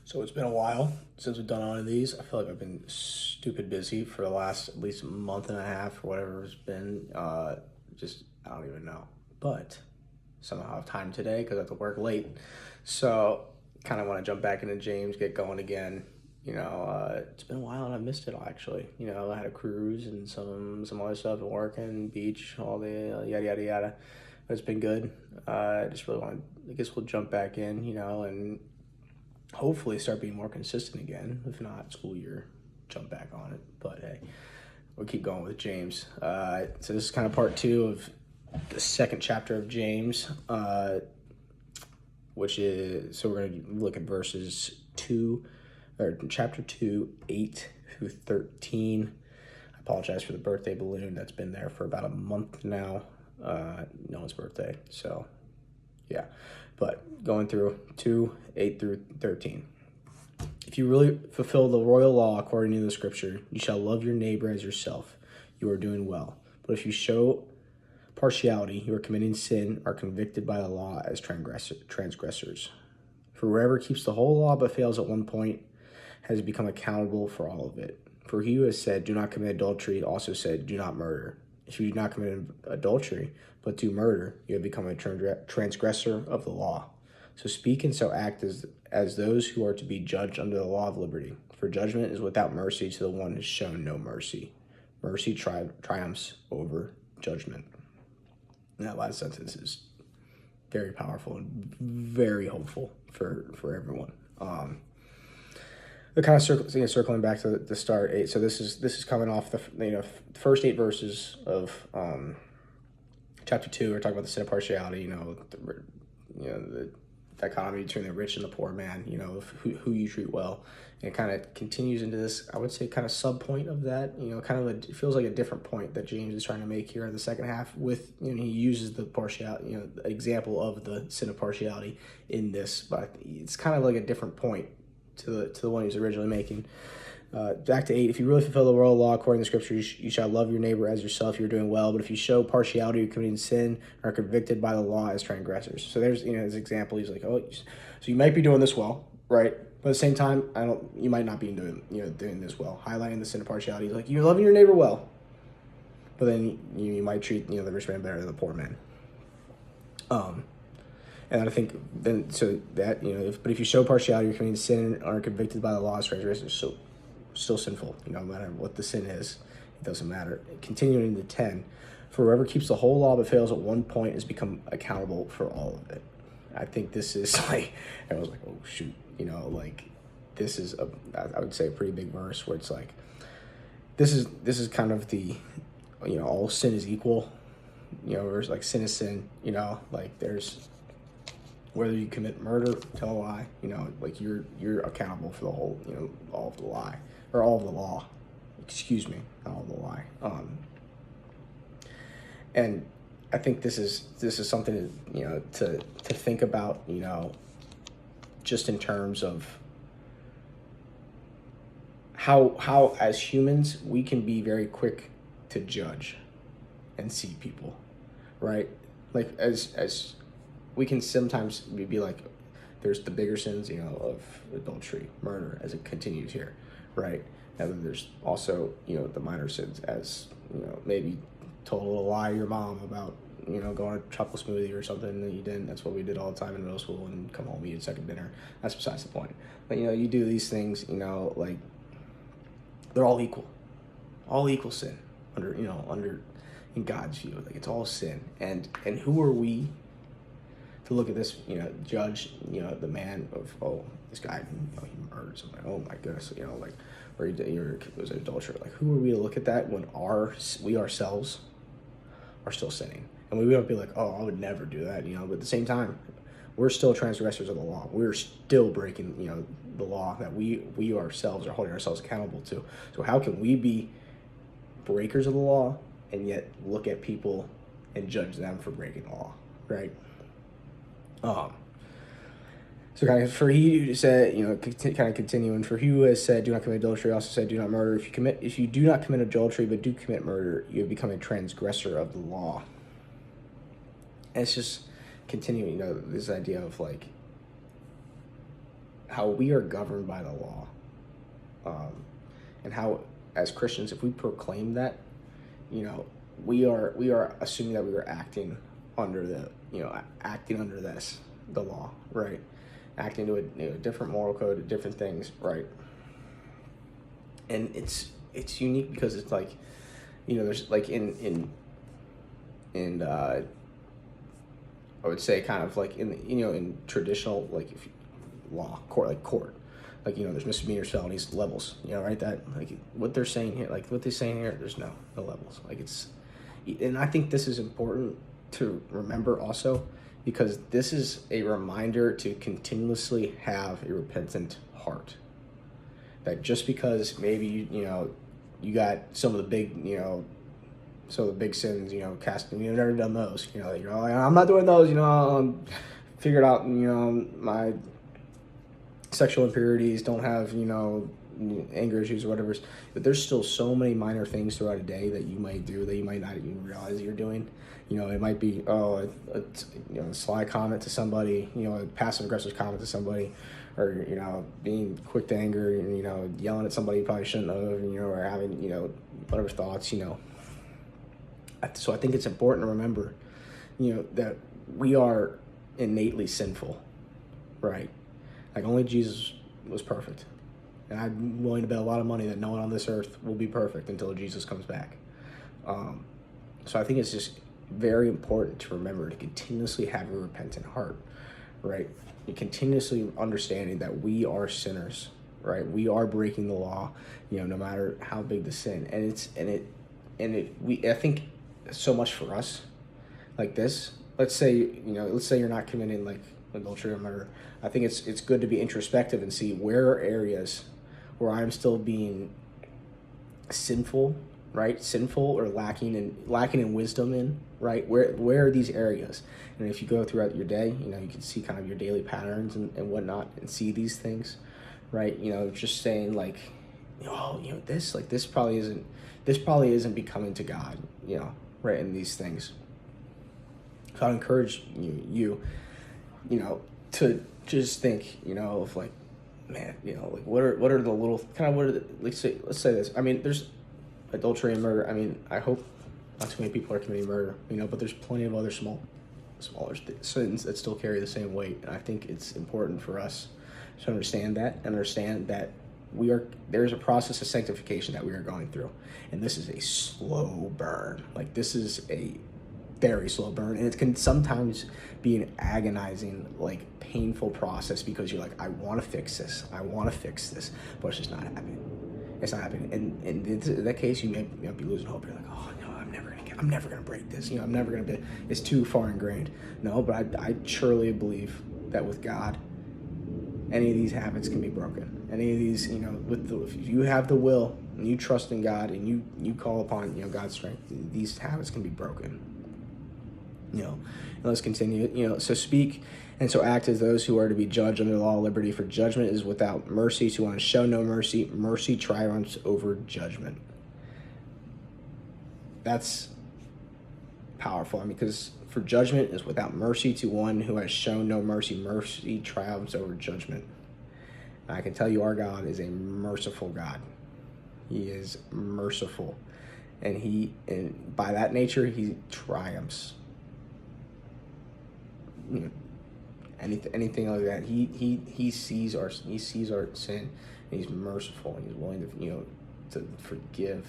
So it's been a while since we've done one of these. I feel like I've been stupid busy for the last at least month and a half or whatever it's been. Just, I don't even know. But somehow I have time today because I have to work late. So kind of want to jump back into James, get going again. It's been a while and I missed it all actually. I had a cruise and some other stuff and working, beach, all the yada, yada, yada. But it's been good. I just really want to, I guess we'll jump back in, and hopefully start being more consistent again. If not, school year, jump back on it. But hey, we'll keep going with James. So this is kind of part two of the second chapter of James, which is, so we're going to look at verses 2, or chapter 2, 8 through 13. I apologize for the birthday balloon. That's been there for about a month now. No one's birthday, so yeah. But going through 2, 8 through 13. If you really fulfill the royal law according to the scripture, you shall love your neighbor as yourself. You are doing well. But if you show partiality, you are committing sin, are convicted by the law as transgressors. For whoever keeps the whole law but fails at one point has become accountable for all of it. For he who has said, do not commit adultery, also said, do not murder. If you do not commit adultery, but do murder, you have become a transgressor of the law. So speak and so act as those who are to be judged under the law of liberty. For judgment is without mercy to the one who has shown no mercy. Mercy triumphs over judgment. And that last sentence is very powerful and very hopeful for everyone. The kind of circling back to the start 8. So this is coming off the first 8 verses of chapter 2. We're talking about the sin of partiality. The dichotomy between the rich and the poor man. Of who you treat well, and it kind of continues into this. I would say kind of sub point of that. It feels like a different point that James is trying to make here in the second half. With he uses the partiality, the example of the sin of partiality in this, but it's kind of like a different point to the one he was originally making. Back to 8. If you really fulfill the royal law according to the scriptures, you shall love your neighbor as yourself. You're doing well. But if you show partiality, you're committing sin, are convicted by the law as transgressors. So there's his example. He's like, so you might be doing this well, right? But at the same time, you might not be doing this well. Highlighting the sin of partiality. He's like, you're loving your neighbor well, but then you might treat the rich man better than the poor man. And I think then, so that, but if you show partiality, you're committing sin and are convicted by the law as transgressors, so still sinful, no matter what the sin is, it doesn't matter. Continuing into 10, for whoever keeps the whole law but fails at one point has become accountable for all of it. I think this is like, everyone's like, oh shoot, this is I would say a pretty big verse where it's like, this is kind of the, all sin is equal, there's like sin is sin, there's, whether you commit murder, tell a lie, you're accountable for the whole, all of the lie, or all of the law, excuse me, not all of the lie. And I think this is something to think about, just in terms of how as humans we can be very quick to judge and see people, right? Like as we can sometimes be like, there's the bigger sins, of adultery, murder, as it continues here, right? And then there's also, the minor sins, as, maybe told a little lie to your mom about, going to chocolate smoothie or something that you didn't. That's what we did all the time in middle school, and come home, eat second dinner. That's besides the point. But, you do these things, like, they're all equal sin under in God's view. Like, it's all sin. And who are we to look at this, judge, the man of, this guy, he murdered somebody. Oh my goodness, or he was an adulterer. Like, who are we to look at that when we ourselves are still sinning? And we don't be like, oh, I would never do that, but at the same time, we're still transgressors of the law. We're still breaking, the law that we ourselves are holding ourselves accountable to. So how can we be breakers of the law and yet look at people and judge them for breaking the law, right? So kind of, for he who said, kind of continuing, for he who has said, do not commit adultery, also said, do not murder. If you do not commit adultery, but do commit murder, you have become a transgressor of the law. And it's just continuing, this idea of like, how we are governed by the law, and how as Christians, if we proclaim that, we are assuming that we are acting under acting under the law, right? Acting to a different moral code, different things, right? And it's unique because it's like, there's like in I would say kind of like in traditional like if court, like there's misdemeanors, felonies, levels, right? That like what they're saying here, there's no levels. Like and I think this is important to remember also, because this is a reminder to continuously have a repentant heart. That just because maybe you got some of the big sins, casting, you've never done those, I'm not doing those, figured out, my sexual impurities, don't have, anger issues or whatever. But there's still so many minor things throughout a day that you might do that you might not even realize you're doing. It might be, a sly comment to somebody, a passive aggressive comment to somebody, or, being quick to anger, and, yelling at somebody you probably shouldn't have, or having, whatever thoughts, So I think it's important to remember, that we are innately sinful, right? Like only Jesus was perfect. And I'm willing to bet a lot of money that no one on this earth will be perfect until Jesus comes back. So I think it's just very important to remember to continuously have a repentant heart, right? And continuously understanding that we are sinners, right? We are breaking the law, no matter how big the sin. I think so much for us, like this. Let's say you're not committing like adultery or murder. I think it's good to be introspective and see where are areas where I'm still being sinful, right? Sinful or lacking in wisdom right? Where are these areas? And if you go throughout your day, you can see kind of your daily patterns and whatnot and see these things, right? Just saying like, this probably isn't becoming to God, right? In these things. So I'd encourage you to just think, of like, man, like what are the little kind of let's say this. I mean, there's adultery and murder. I mean, I hope not too many people are committing murder, but there's plenty of other smaller sins that still carry the same weight. And I think it's important for us to understand that there's a process of sanctification that we are going through. And this is a slow burn. Like this is a very slow burn, and it can sometimes be an agonizing, like painful process because you're like, I want to fix this, but it's just not happening. It's not happening. And in that case, you may be losing hope. You're like, oh no, I'm never gonna break this. I'm never gonna be. It's too far ingrained. No, but I surely believe that with God, any of these habits can be broken. Any of these, if you have the will and you trust in God and you call upon God's strength, these habits can be broken. And let's continue. So speak and so act as those who are to be judged under the law of liberty, for judgment is without mercy. To one who show no mercy, mercy triumphs over judgment. That's powerful. Because for judgment is without mercy to one who has shown no mercy. Mercy triumphs over judgment. And I can tell you our God is a merciful God. He is merciful. And by that nature, he triumphs. Anything like that. He sees our sin, and he's merciful, and he's willing to forgive,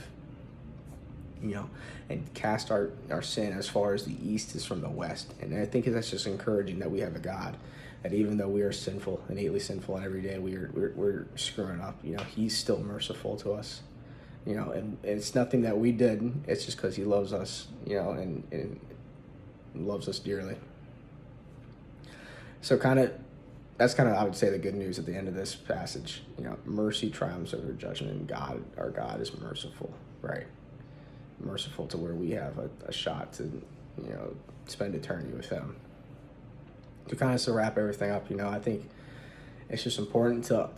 and cast our sin as far as the east is from the west. And I think that's just encouraging that we have a God that even though we are sinful, innately sinful, and every day we're screwing up, he's still merciful to us, and it's nothing that we did. It's just because he loves us, and loves us dearly. So that's kind of, I would say, the good news at the end of this passage. Mercy triumphs over judgment, and our God is merciful, right? Merciful to where we have a shot to, spend eternity with him. To kind of wrap everything up, I think it's just important to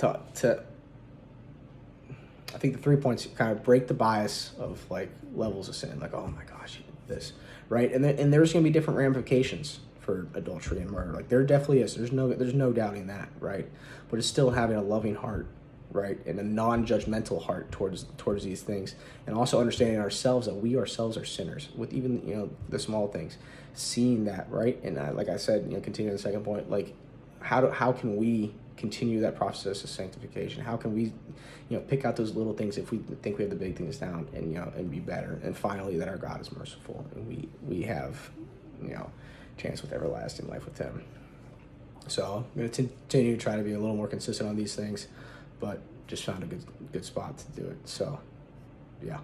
I think the 3 points kind of break the bias of like levels of sin, like, oh my gosh, this, right? And there's going to be different ramifications, for adultery and murder. Like there definitely is. There's no doubting that, right? But it's still having a loving heart, right, and a non-judgmental heart towards these things, and also understanding ourselves that we ourselves are sinners with even the small things, seeing that, right, and like I said, continuing the second point, like how can we continue that process of sanctification? How can we pick out those little things if we think we have the big things down, and and be better, and finally that our God is merciful and we have chance with everlasting life with him. So I'm going to continue to try to be a little more consistent on these things, but just found a good spot to do it. So yeah.